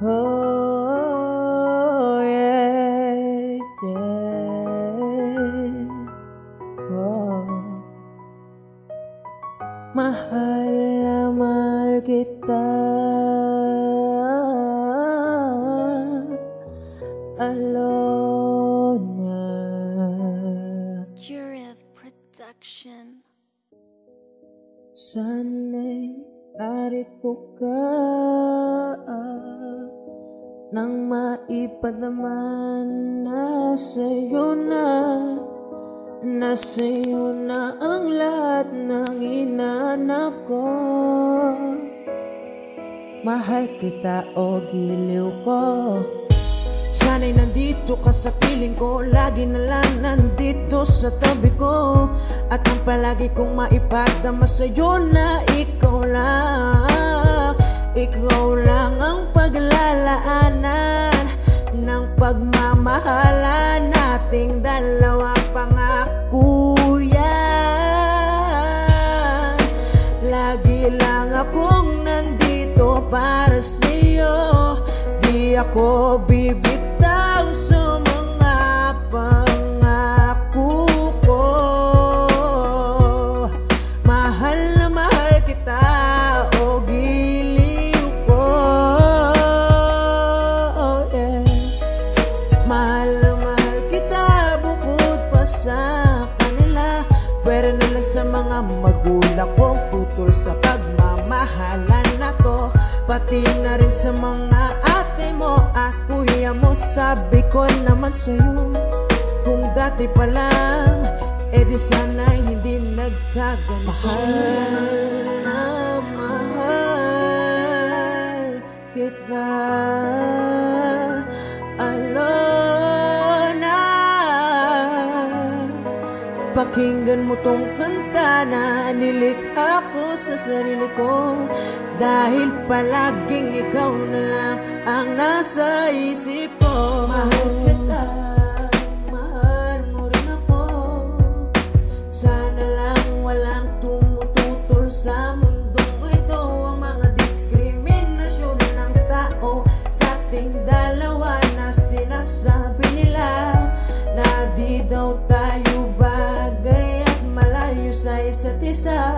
Oh, yeah, yeah. Oh. Mahal na mahal kita, Alona. Jureth Production. Sana'y narito ka nang maipadaman na sa'yo na ang lahat ng hinanap ko. Mahal kita o giliw ko, sana'y nandito ka sa piling ko, lagi na lang nandito sa tabi ko. At ang palagi kong maipadama sa'yo na ikaw lang ang paglalaanan ng pagmamahalan nating dalawa. Pangako yan, lagi lang akong nandito para sa'yo. Di ako bibitaw sa mga pangako ko. Mahal na mahal kita o giliw ko, oh yeah. Mahal na mahal kita bukod pa sa kanila, pero na lang sa mga magulang kong tutol sa pagmamahalan na to. Pati na rin sa mga ate mo at kuya mo, sabi ko naman sa'yo, kung dati pa lang, edi sana'y hindi nagkaganito. Mahal na mahal kita, Alona. Pakinggan mo tong kanta na nilikha ko sa sarili ko, dahil palaging ikaw na lang ang nasa isip ko. Mahal kita, mahal mo rin ako. Sana lang walang tumututol sa mundong ito, ang mga diskriminasyon ng tao sa ating dalawa, na sinasabi nila na di daw tayo bagay at malayo sa isa't isa.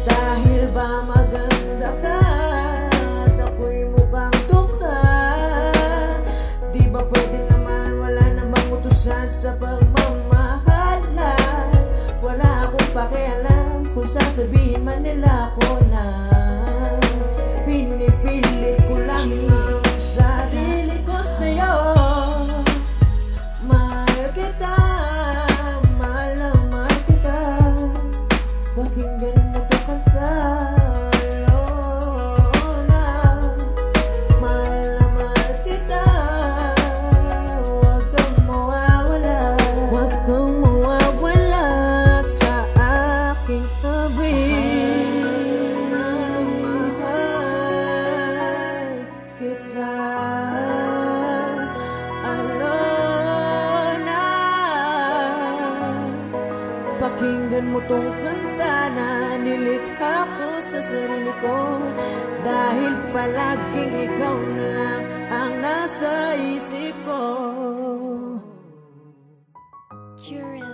Dahil ba maganda ka at ako'y mukhang tukha, di ba pwede naman wala namang utusan sa pagmamahalan? Wala akong pakialam kung sasabihin man nila ko na pinipilit ko lang ang sarili ko sa'yo. Mahal kita, mahal na mahal kita. Pakinggan mo to kanta, Alona. Mahal na mahal kita, huwag kang mawawala. Huwag kang mawawala sa aking tabi. Mahal kita, Alona. Pakinggan mo tong kanta na nilikha ko sa sarili ko, dahil palaging ikaw na lang ang nasa isip ko. Jureth